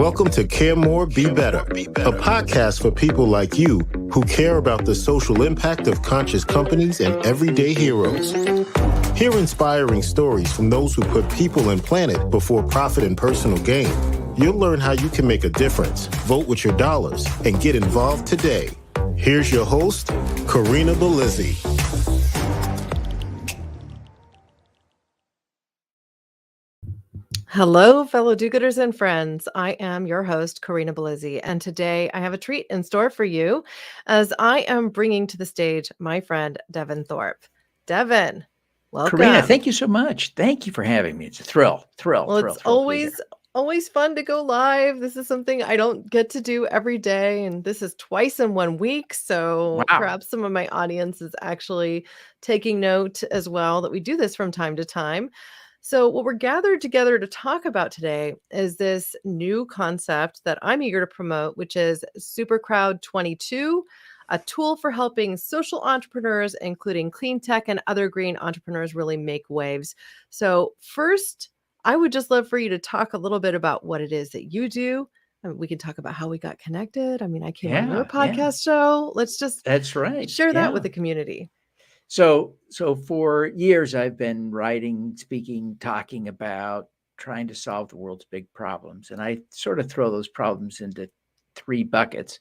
Welcome to Care More, Be Better, a podcast for people like you who care about the social impact of conscious companies and everyday heroes. Hear inspiring stories from those who put people and planet before profit and personal gain. You'll learn how you can make a difference, vote with your dollars, and get involved today. Here's your host, Corinna Bellizzi. Hello, fellow do-gooders and friends. I am your host, Corinna Bellizzi, and today I have a treat in store for you as I am bringing to the stage my friend, Devin Thorpe. Devin, welcome. Corinna, thank you so much. Thank you for having me. It's a thrill. Well, it's always fun to go live. This is something I don't get to do every day, and this is twice in 1 week, so perhaps some of my audience is actually taking note as well that we do this from time to time. So what we're gathered together to talk about today is this new concept that I'm eager to promote, which is SuperCrowd22, a tool for helping social entrepreneurs, including clean tech and other green entrepreneurs, really make waves. So first, I would just love for you to talk a little bit about what it is that you do. I mean, we can talk about how we got connected. I mean, I came on your podcast show. Let's just share that with the community. So for years, I've been writing, speaking, talking about trying to solve the world's big problems. And I sort of throw those problems into 3 buckets,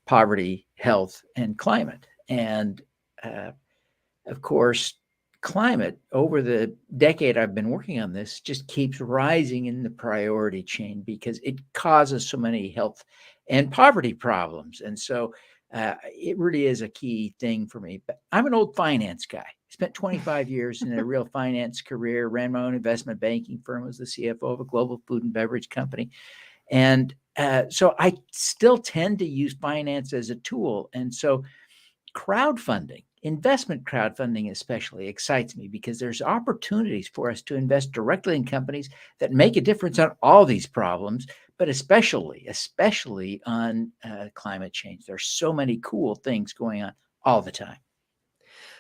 poverty, health, and climate. And of course, climate, over the decade I've been working on this, just keeps rising in the priority chain because it causes so many health and poverty problems. And so it really is a key thing for me. But I'm an old finance guy. Spent 25 years in a real finance career, ran my own investment banking firm, was the CFO of a global food and beverage company. And so I still tend to use finance as a tool. And so crowdfunding, investment crowdfunding especially, excites me because there's opportunities for us to invest directly in companies that make a difference on all these problems, but especially on climate change. There's so many cool things going on all the time.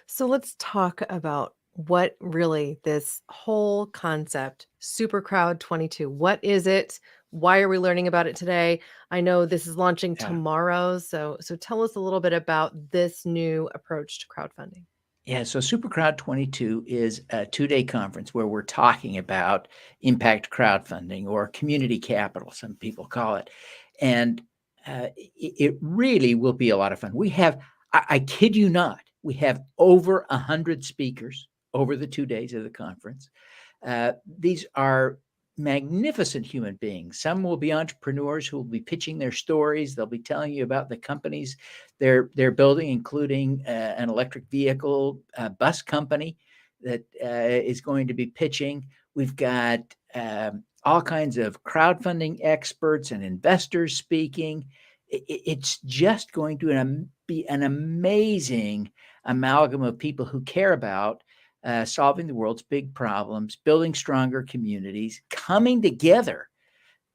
So let's talk about what really this whole concept, SuperCrowd22, what is it? Why are we learning about it today? I know this is launching tomorrow. So tell us a little bit about this new approach to crowdfunding. Yeah, so SuperCrowd22 is a 2-day conference where we're talking about impact crowdfunding, or community capital, some people call it. And it really will be a lot of fun. We have, I kid you not, we have over 100 speakers over the 2 days of the conference. These are magnificent human beings. Some will be entrepreneurs who will be pitching their stories. They'll be telling you about the companies they're building, including an electric vehicle bus company that is going to be pitching. We've got all kinds of crowdfunding experts and investors speaking. It's just going to be an amazing amalgam of people who care about solving the world's big problems, building stronger communities, coming together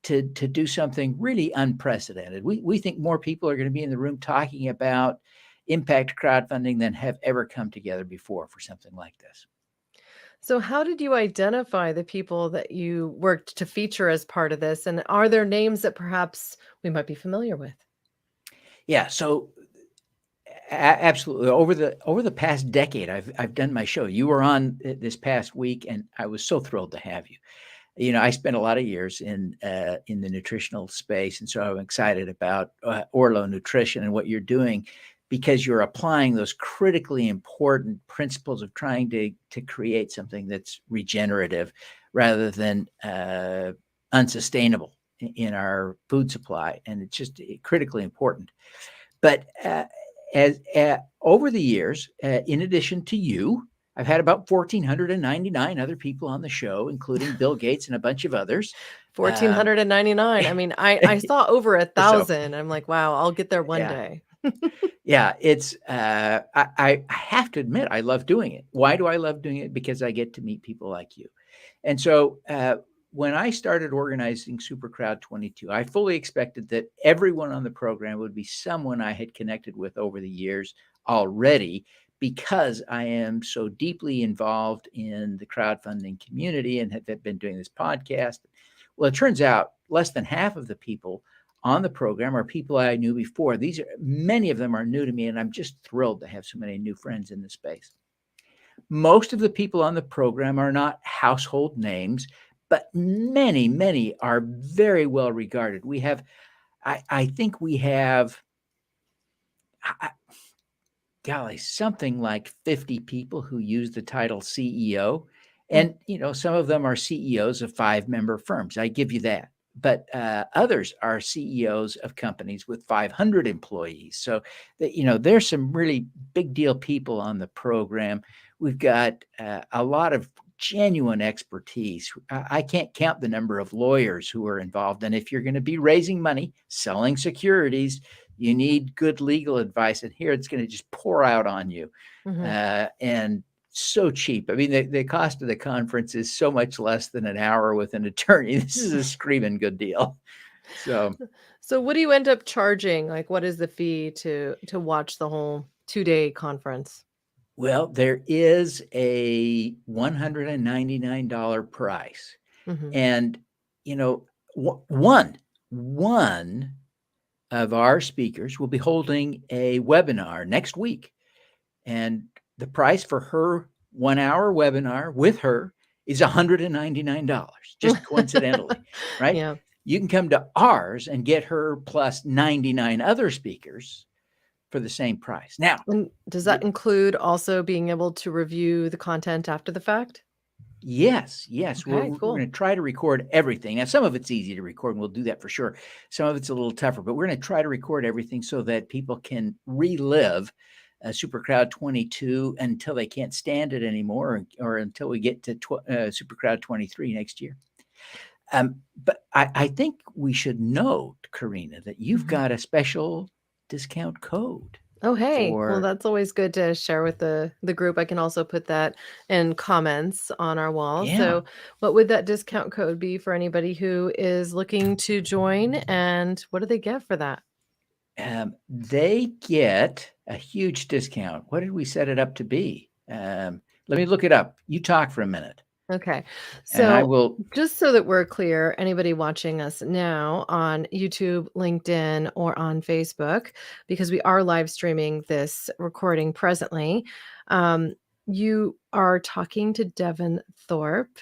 to do something really unprecedented. We think more people are going to be in the room talking about impact crowdfunding than have ever come together before for something like this. So how did you identify the people that you worked to feature as part of this? And are there names that perhaps we might be familiar with? Yeah, so absolutely. Over the past decade, I've done my show. You were on this past week, and I was so thrilled to have you. You know, I spent a lot of years in the nutritional space, and so I'm excited about Orlo Nutrition and what you're doing, because you're applying those critically important principles of trying to create something that's regenerative rather than unsustainable in our food supply, and it's just critically important. But as over the years, in addition to you, I've had about 1,499 other people on the show, including Bill Gates and a bunch of others. 1,499. I mean, I saw over 1,000. I'm like, wow, I'll get there one day. Yeah, it's I have to admit, I love doing it. Why do I love doing it? Because I get to meet people like you. And so when I started organizing SuperCrowd22, I fully expected that everyone on the program would be someone I had connected with over the years already, because I am so deeply involved in the crowdfunding community and have been doing this podcast. Well, it turns out less than half of the people on the program are people I knew before. Many of them are new to me, and I'm just thrilled to have so many new friends in the space. Most of the people on the program are not household names, but many, many are very well regarded. We have, I think we have, golly, something like 50 people who use the title CEO. And, some of them are CEOs of 5-member firms. I give you that. But others are CEOs of companies with 500 employees. So, there's some really big deal people on the program. We've got a lot of genuine expertise. I can't count the number of lawyers who are involved. And if you're going to be raising money, selling securities, you need good legal advice. And here it's going to just pour out on you. And so cheap. I mean, the cost of the conference is so much less than an hour with an attorney. This is a screaming good deal. So what do you end up charging? Like, what is the fee to watch the whole 2-day conference? Well, there is a $199 price. And, one of our speakers will be holding a webinar next week. And the price for her 1-hour webinar with her is $199, just coincidentally, right? Yeah. You can come to ours and get her plus 99 other speakers for the same price. Now, and does that include also being able to review the content after the fact? Yes. Okay, We're cool. going to try to record everything. Now, some of it's easy to record, and we'll do that for sure. Some of it's a little tougher, but we're going to try to record everything so that people can relive SuperCrowd22 until they can't stand it anymore, or until we get to SuperCrowd23 next year. But I think we should note, Corinna, that you've got a special discount code. Oh, hey. Well, that's always good to share with the group. I can also put that in comments on our wall. Yeah. So what would that discount code be for anybody who is looking to join, and what do they get for that? They get a huge discount. What did we set it up to be? Let me look it up. You talk for a minute. Okay. And I So will. just so that we're clear, anybody watching us now on YouTube, LinkedIn, or on Facebook, because we are live streaming this recording presently, you are talking to Devin Thorpe.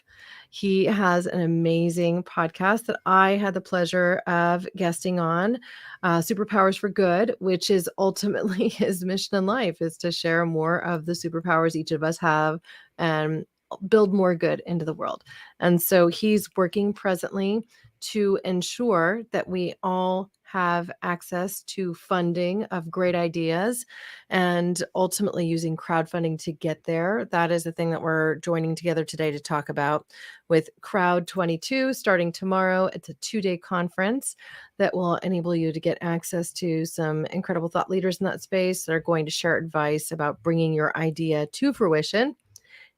He has an amazing podcast that I had the pleasure of guesting on, Superpowers for Good, which is ultimately his mission in life, is to share more of the superpowers each of us have and build more good into the world. And so he's working presently to ensure that we all have access to funding of great ideas, and ultimately using crowdfunding to get there. That is the thing that we're joining together today to talk about with Crowd22 starting tomorrow. It's a 2-day conference that will enable you to get access to some incredible thought leaders in that space that are going to share advice about bringing your idea to fruition,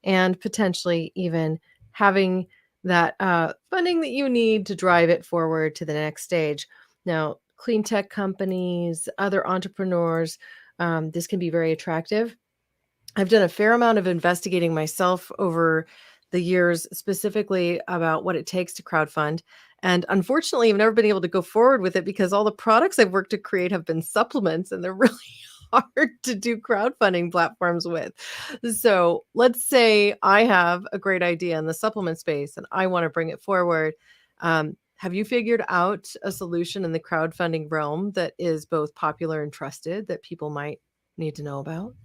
and potentially even having that funding that you need to drive it forward to the next stage. Now, clean tech companies, other entrepreneurs, this can be very attractive. I've done a fair amount of investigating myself over the years, specifically about what it takes to crowdfund. And unfortunately, I've never been able to go forward with it because all the products I've worked to create have been supplements, and they're really hard to do crowdfunding platforms with. So let's say I have a great idea in the supplement space and I want to bring it forward. Have you figured out a solution in the crowdfunding realm that is both popular and trusted that people might need to know about?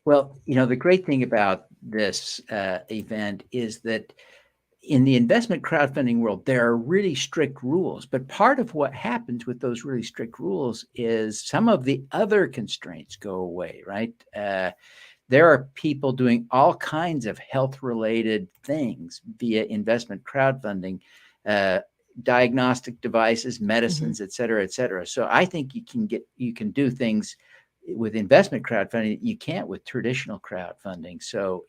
Well, the great thing about this event is that in the investment crowdfunding world, there are really strict rules. But part of what happens with those really strict rules is some of the other constraints go away, right? There are people doing all kinds of health-related things via investment crowdfunding, diagnostic devices, medicines, et cetera, et cetera. So I think you can do things with investment crowdfunding you can't with traditional crowdfunding. So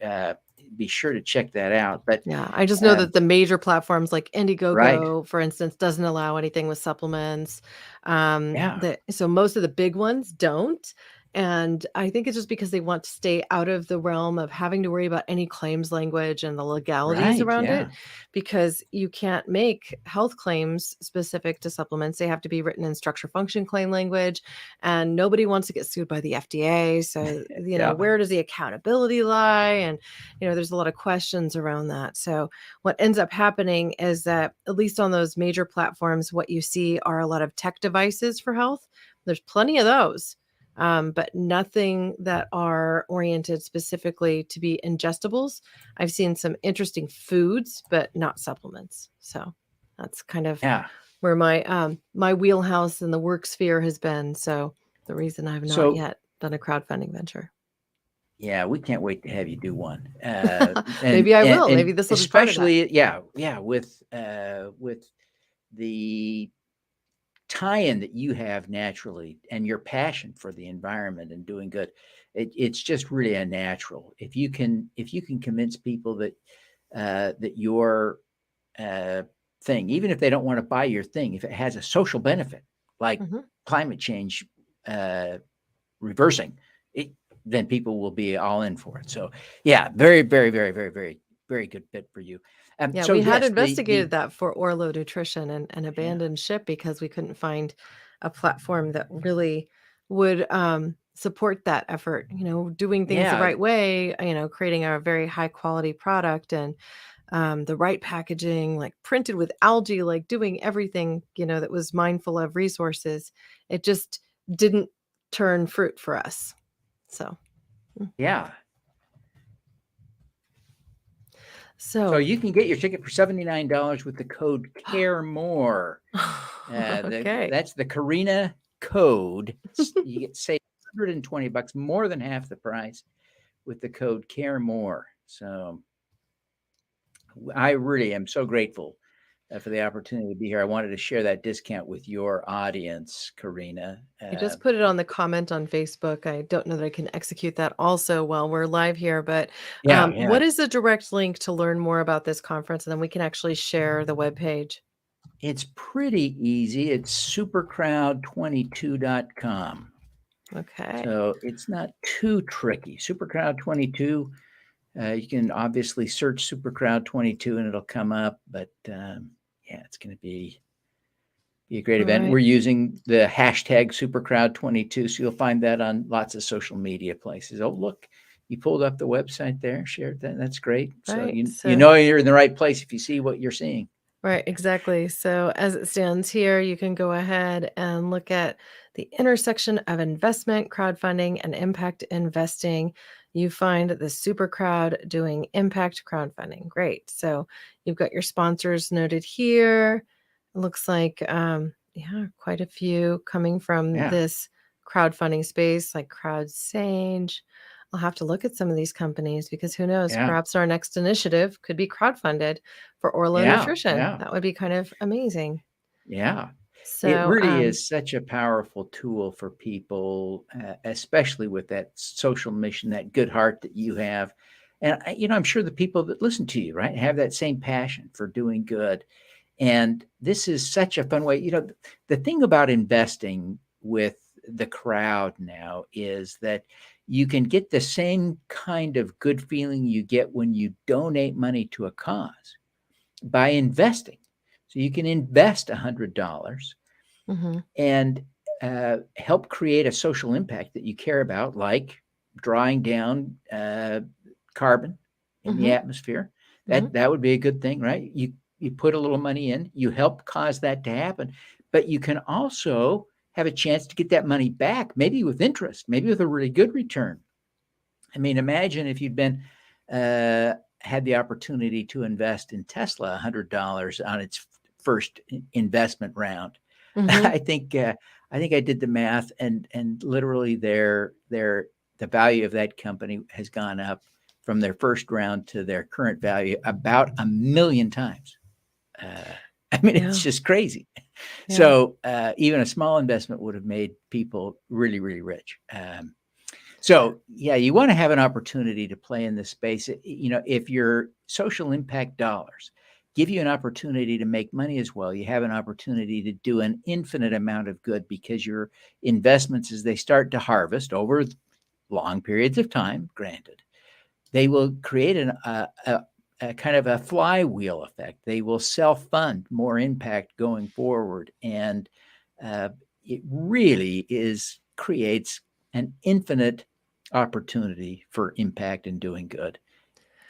be sure to check that out. But yeah, I just know that the major platforms like Indiegogo, right, for instance, doesn't allow anything with supplements. Yeah. So most of the big ones don't. And I think it's just because they want to stay out of the realm of having to worry about any claims language and the legalities Right. around Yeah. it, because you can't make health claims specific to supplements. They have to be written in structure function claim language, and nobody wants to get sued by the FDA. So, Yeah. where does the accountability lie? And, there's a lot of questions around that. So what ends up happening is that, at least on those major platforms, what you see are a lot of tech devices for health. There's plenty of those, but nothing that are oriented specifically to be ingestibles. I've seen some interesting foods, but not supplements. So that's kind of where my wheelhouse in the work sphere has been. So the reason I've not yet done a crowdfunding venture. Yeah, we can't wait to have you do one. Maybe I will. Maybe this will be part of that. Especially, with the tie-in that you have naturally and your passion for the environment and doing good, it's just really a natural. If you can convince people that that your thing, even if they don't want to buy your thing, if it has a social benefit like climate change reversing, then people will be all in for it. So yeah, very, very, very, very, very, very good fit for you. So we had investigated that for Orlo Nutrition and abandoned ship because we couldn't find a platform that really would support that effort, doing things the right way, creating a very high quality product and the right packaging, like printed with algae, like doing everything, that was mindful of resources. It just didn't turn fruit for us. So, yeah. So you can get your ticket for $79 with the code CAREMORE. Okay. That's the Corinna code. You get saved $120, more than half the price, with the code CAREMORE. So I really am so grateful for the opportunity to be here. I wanted to share that discount with your audience, Corinna. I just put it on the comment on Facebook. I don't know that I can execute that also while we're live here, but what is the direct link to learn more about this conference? And then we can actually share the webpage. It's pretty easy. It's SuperCrowd22.com. Okay. So it's not too tricky. SuperCrowd22. You can obviously search SuperCrowd22 and it'll come up, but it's going to be a great event. We're using the hashtag SuperCrowd22, so you'll find that on lots of social media places. Oh, look, you pulled up the website there, shared that. That's great. So you know you're in the right place if you see what you're seeing. Right, exactly. So as it stands here, you can go ahead and look at the intersection of investment, crowdfunding, and impact investing. You find the SuperCrowd doing impact crowdfunding. Great. So you've got your sponsors noted here. It looks like, quite a few coming from this crowdfunding space, like CrowdSage. I'll have to look at some of these companies because who knows, perhaps our next initiative could be crowdfunded for Orlo Nutrition. That would be kind of amazing. Yeah. So it really is such a powerful tool for people, especially with that social mission, that good heart that you have. And, I'm sure the people that listen to you, right, have that same passion for doing good. And this is such a fun way. The thing about investing with the crowd now is that you can get the same kind of good feeling you get when you donate money to a cause by investing. So you can invest $100 and help create a social impact that you care about, like drawing down carbon in the atmosphere. That would be a good thing, right? You put a little money in, you help cause that to happen, but you can also have a chance to get that money back, maybe with interest, maybe with a really good return. I mean, imagine if you'd been had the opportunity to invest in Tesla $100 on its first investment round. I think I did the math, and literally the value of that company has gone up from their first round to their current value about 1 million times. I mean, it's just crazy. Yeah. So even a small investment would have made people really, really rich. So you want to have an opportunity to play in this space. If your social impact dollars give you an opportunity to make money as well. You have an opportunity to do an infinite amount of good because your investments, as they start to harvest over long periods of time, granted, they will create a kind of a flywheel effect. They will self-fund more impact going forward. And it really creates an infinite opportunity for impact and doing good.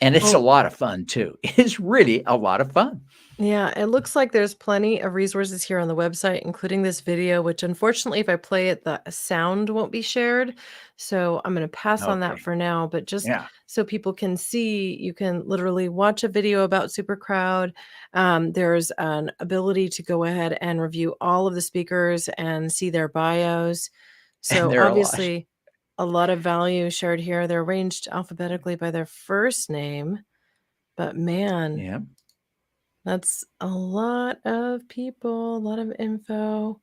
And it's a lot of fun too. It's really a lot of fun. Yeah, it looks like there's plenty of resources here on the website, including this video, which unfortunately, if I play it, the sound won't be shared. So I'm going to pass on that for now. But just so people can see, you can literally watch a video about SuperCrowd. There's an ability to go ahead and review all of the speakers and see their bios. So obviously, a lot of value shared here. They're arranged alphabetically by their first name. But man, that's a lot of people, a lot of info.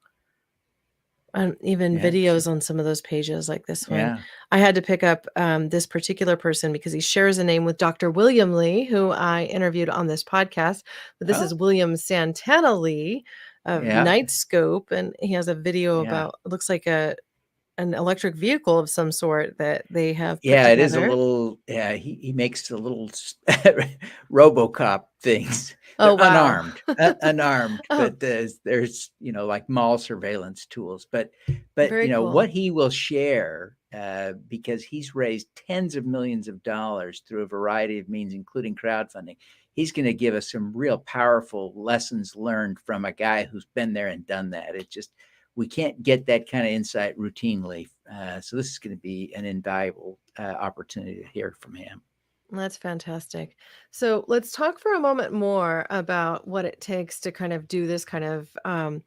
And even videos on some of those pages like this one. I had to pick up this particular person because he shares a name with Dr. William Lee, who I interviewed on this podcast. But this is William Santana Lee of Nightscope. And he has a video about, it looks like an electric vehicle of some sort that they have put together. It is a little, he makes the little RoboCop things. Oh, wow. Unarmed, but there's, like mall surveillance tools, but cool. What he will share, because he's raised tens of millions of dollars through a variety of means, including crowdfunding. He's going to give us some real powerful lessons learned from a guy who's been there and done that. We can't get that kind of insight routinely. So this is going to be an invaluable opportunity to hear from him. That's fantastic. So let's talk for a moment more about what it takes to kind of do this kind of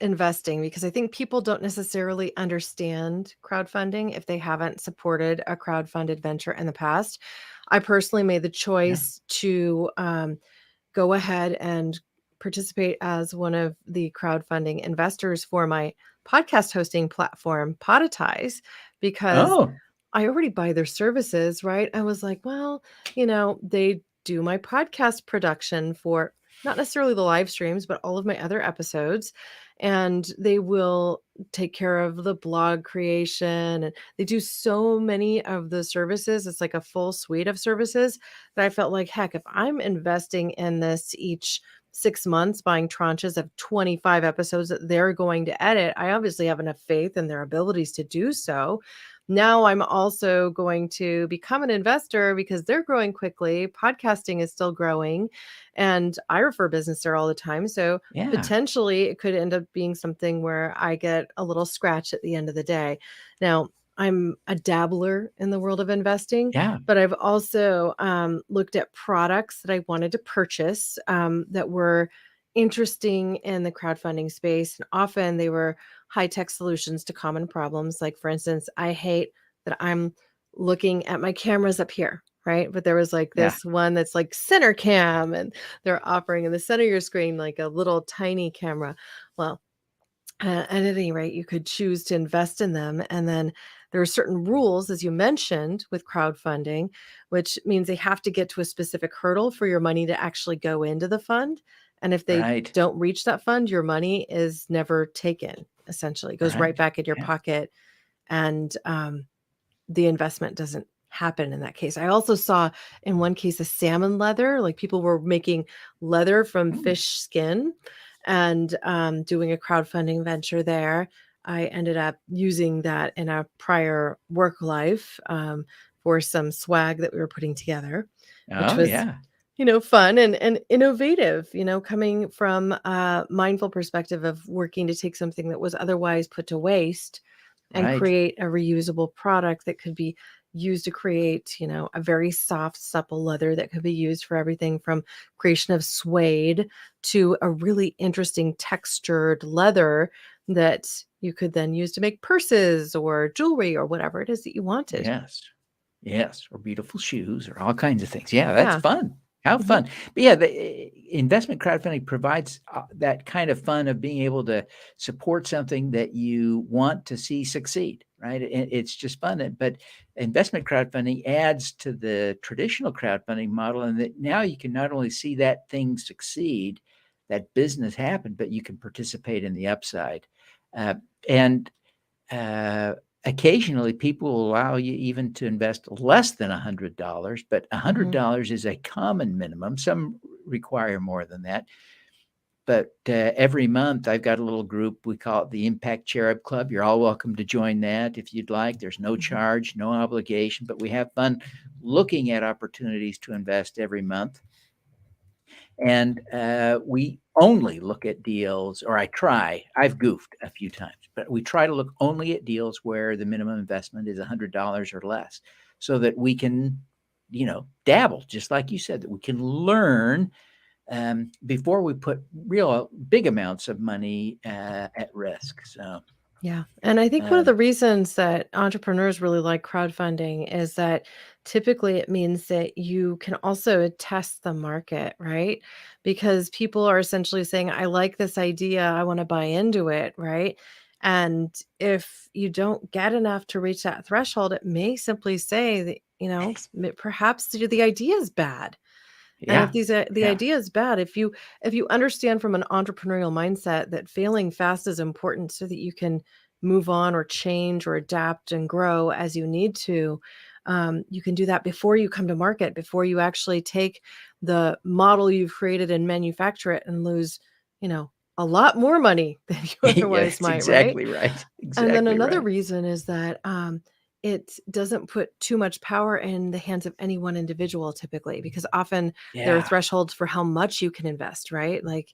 investing, because I think people don't necessarily understand crowdfunding if they haven't supported a crowdfunded venture in the past. I personally made the choice to go ahead and participate as one of the crowdfunding investors for my podcast hosting platform, Podetize, because I already buy their services, right? I was like, well, they do my podcast production for not necessarily the live streams, but all of my other episodes. And they will take care of the blog creation. And they do so many of the services. It's like a full suite of services that I felt like, heck, if I'm investing in this each 6 months, buying tranches of 25 episodes that they're going to edit, I obviously have enough faith in their abilities to do so. Now I'm also going to become an investor because they're growing quickly. Podcasting is still growing, and I refer business there all the time. So potentially it could end up being something where I get a little scratch at the end of the day. Now, I'm a dabbler in the world of investing, but I've also looked at products that I wanted to purchase that were interesting in the crowdfunding space. And often they were high-tech solutions to common problems. Like, for instance, I hate that I'm looking at my cameras up here, right? But there was like this one that's like center cam, and they're offering in the center of your screen like a little tiny camera. Well, at any rate, you could choose to invest in them. And then there are certain rules, as you mentioned, with crowdfunding, which means they have to get to a specific hurdle for your money to actually go into the fund. And if they don't reach that fund, your money is never taken, essentially. It goes right back in your pocket. And the investment doesn't happen in that case. I also saw in one case a salmon leather, like people were making leather from fish skin and doing a crowdfunding venture there. I ended up using that in a prior work life for some swag that we were putting together, which was, fun and innovative, coming from a mindful perspective of working to take something that was otherwise put to waste and create a reusable product that could be used to create, a very soft, supple leather that could be used for everything from creation of suede to a really interesting textured leather that you could then use to make purses or jewelry or whatever it is that you wanted. Yes. Or beautiful shoes or all kinds of things. Yeah, that's fun. How fun. But the investment crowdfunding provides that kind of fun of being able to support something that you want to see succeed. right? It's just fun. But investment crowdfunding adds to the traditional crowdfunding model, and that now you can not only see that thing succeed, that business happen, but you can participate in the upside. And occasionally people will allow you even to invest less than $100, but $100 is a common minimum. Some require more than that. But every month I've got a little group, we call it the Impact Cherub Club. You're all welcome to join that if you'd like. There's no charge, no obligation, but we have fun looking at opportunities to invest every month. And we only look at deals, or I've goofed a few times, but we try to look only at deals where the minimum investment is $100 or less, so that we can, dabble, just like you said, that we can learn before we put real big amounts of money at risk. So, yeah. And I think one of the reasons that entrepreneurs really like crowdfunding is that typically it means that you can also test the market, right? Because people are essentially saying, I like this idea, I want to buy into it, right? And if you don't get enough to reach that threshold, it may simply say that, perhaps the idea is bad. And if the idea is bad, if you understand from an entrepreneurial mindset that failing fast is important so that you can move on or change or adapt and grow as you need to, you can do that before you come to market, before you actually take the model you've created and manufacture it and lose, a lot more money than you otherwise might, exactly right? right. And then Exactly another right. reason is that it doesn't put too much power in the hands of any one individual typically, because often there are Yeah. thresholds for how much you can invest, right? Like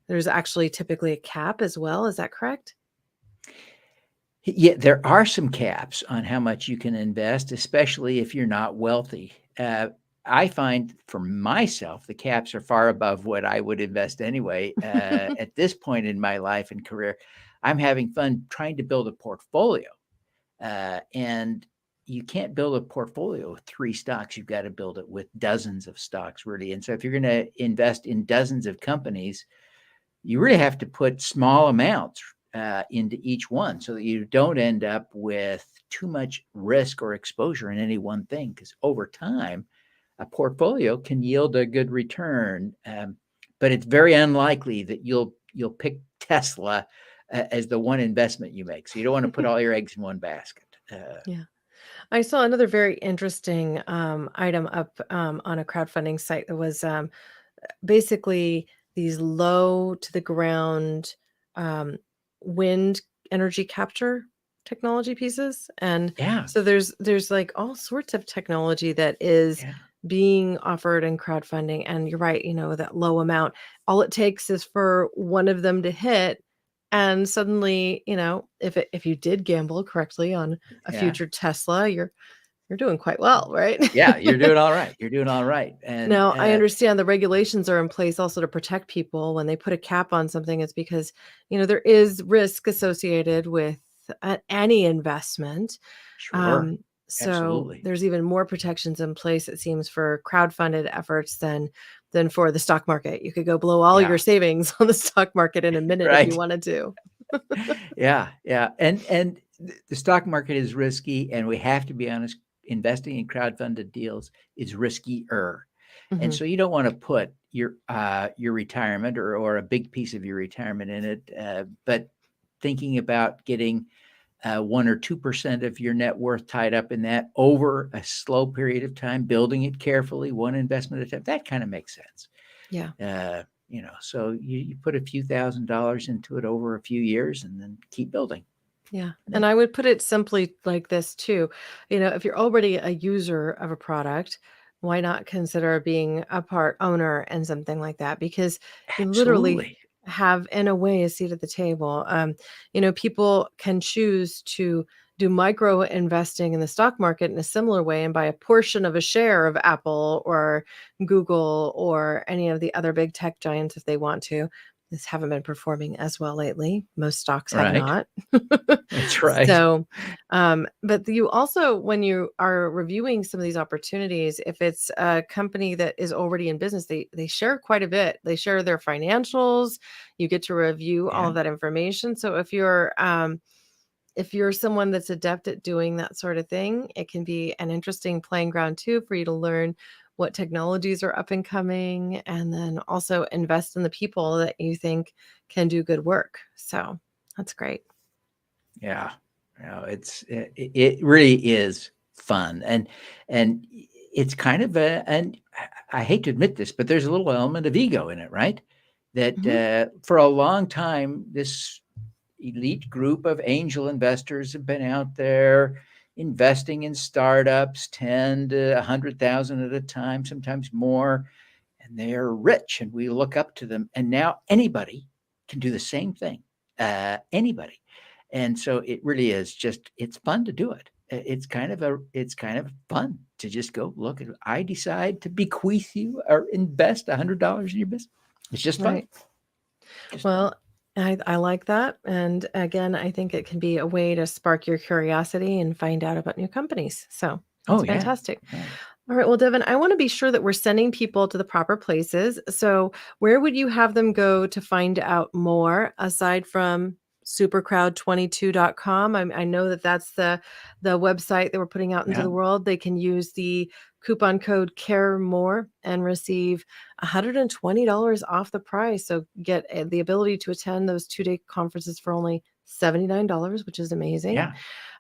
there's actually typically a cap as well. Is that correct? Yeah, there are some caps on how much you can invest, especially if you're not wealthy. I find for myself, the caps are far above what I would invest anyway. At this point in my life and career, I'm having fun trying to build a portfolio. And you can't build a portfolio with 3 stocks. You've got to build it with dozens of stocks, really. And so if you're going to invest in dozens of companies, you really have to put small amounts into each one so that you don't end up with too much risk or exposure in any one thing. Because over time, a portfolio can yield a good return, but it's very unlikely that you'll pick Tesla as the one investment you make. So you don't want to put all your eggs in one basket. Yeah. I saw another very interesting item up on a crowdfunding site that was basically these low to the ground um, wind energy capture technology pieces. And Yeah. so there's like all sorts of technology that is Yeah. being offered in crowdfunding. And you're right, that low amount, all it takes is for one of them to hit. And suddenly, if you did gamble correctly on a Yeah. future Tesla, you're doing quite well, right? Yeah. You're doing all right. You're doing all right. And Now, I understand the regulations are in place also to protect people. When they put a cap on something, it's because, there is risk associated with any investment. sure. So Absolutely. there's even more protections in place, it seems, for crowdfunded efforts than for the stock market. You could go blow all Yeah. your savings on the stock market in a minute if you Right. wanted to. Yeah. Yeah. And the stock market is risky, and we have to be honest, investing in crowdfunded deals is riskier. And Mhm. so you don't want to put your retirement or a big piece of your retirement in it. But thinking about getting 1 or 2% of your net worth tied up in that over a slow period of time, building it carefully, one investment at a time, that kind of makes sense. Yeah. So you put a few $1,000s into it over a few years and then keep building. Yeah. And I would put it simply like this too. If you're already a user of a product, why not consider being a part owner and something like that? Because you literally Absolutely. have, in a way, a seat at the table. People can choose to do micro investing in the stock market in a similar way and buy a portion of a share of Apple or Google or any of the other big tech giants if they want to. These haven't been performing as well lately. Most stocks have Right. not. That's right. So, but you also, when you are reviewing some of these opportunities, if it's a company that is already in business, they share quite a bit. They share their financials. You get to review all Yeah. of that information. So if you're if you're someone that's adept at doing that sort of thing, it can be an interesting playing ground too for you to learn what technologies are up and coming, and then also invest in the people that you think can do good work. So that's great. Yeah, it really is fun, and it's kind of and I hate to admit this, but there's a little element of ego in it, right? That for a long time, this elite group of angel investors have been out there investing in startups, 10 to 100,000 at a time, sometimes more, and they're rich, and we look up to them. And now anybody can do the same thing, anybody. And so it really is just, it's fun to do it. It's kind of fun to just go look at, I decide to bequeath you or invest $100 in your business. It's just fun. Right. Well, I like that. And again, I think it can be a way to spark your curiosity and find out about new companies. So that's fantastic. Yeah. All right. Well, Devin, I want to be sure that we're sending people to the proper places. So where would you have them go to find out more aside from SuperCrowd22.com? I know that that's the website that we're putting out into the world. They can use the coupon code CAREMORE and receive $120 off the price. So get the ability to attend those 2-day conferences for only $79, which is amazing.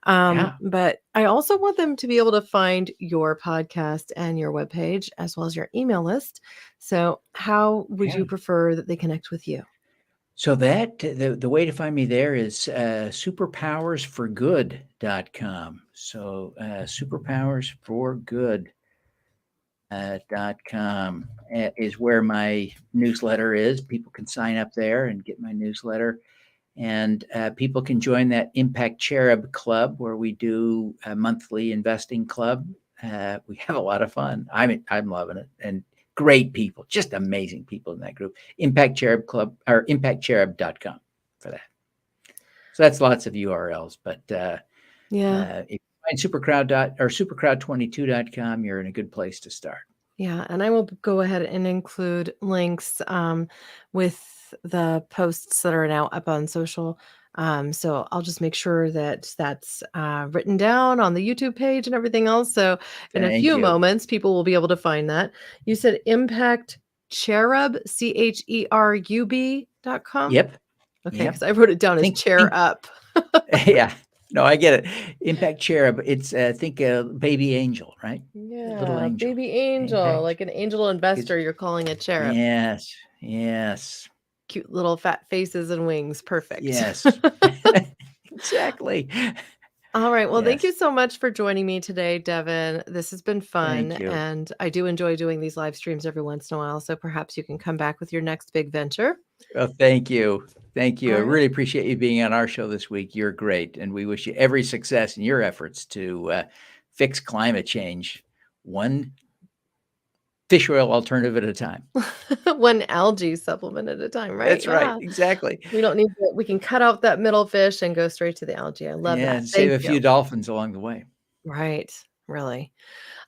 But I also want them to be able to find your podcast and your webpage as well as your email list. So how would you prefer that they connect with you? So that the way to find me there is superpowersforgood.com. So superpowersforgood.com is where my newsletter is. People can sign up there and get my newsletter. And people can join that Impact Cherub Club where we do a monthly investing club. We have a lot of fun. I'm loving it. And great people, just amazing people in that group. Impact Cherub Club or impactcherub.com for that. So that's lots of URLs, but if you find supercrowd22.com, you're in a good place to start. Yeah, and I will go ahead and include links with the posts that are now up on social. So I'll just make sure that that's written down on the YouTube page and everything else. So in a few moments, people will be able to find that. You said Impact Cherub, CHERUB.com? Yep. Okay, because I wrote it down as chair up. Yeah. No, I get it. Impact Cherub. It's think baby angel, right? Yeah, little angel. Baby angel, Impact. like an angel investor. You're calling a cherub. Yes. Cute little fat faces and wings. Perfect. Yes. Exactly. All right. Well, thank you so much for joining me today, Devin. This has been fun. Thank you. And I do enjoy doing these live streams every once in a while. So perhaps you can come back with your next big venture. Oh, thank you. Thank you. All I right. really appreciate you being on our show this week. You're great. And we wish you every success in your efforts to fix climate change, one fish oil alternative at a time. One algae supplement at a time, right? That's right. Exactly. We don't need to, we can cut out that middle fish and go straight to the algae. I love that. And save a few dolphins along the way. Right. Really.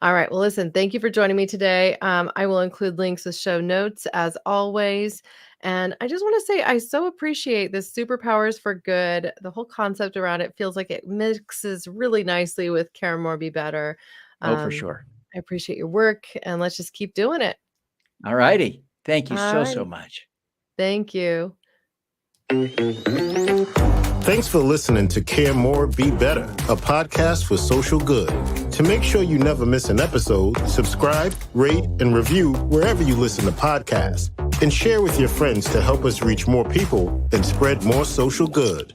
All right. Well, listen, thank you for joining me today. I will include links with show notes as always. And I just want to say, I so appreciate this Superpowers for Good. The whole concept around it feels like it mixes really nicely with Care More, Be Better. Oh, for sure. I appreciate your work, and let's just keep doing it. All righty. Thank you All so right. much. Thank you. Thanks for listening to Care More, Be Better, a podcast for social good. To make sure you never miss an episode, subscribe, rate, and review wherever you listen to podcasts. And share with your friends to help us reach more people and spread more social good.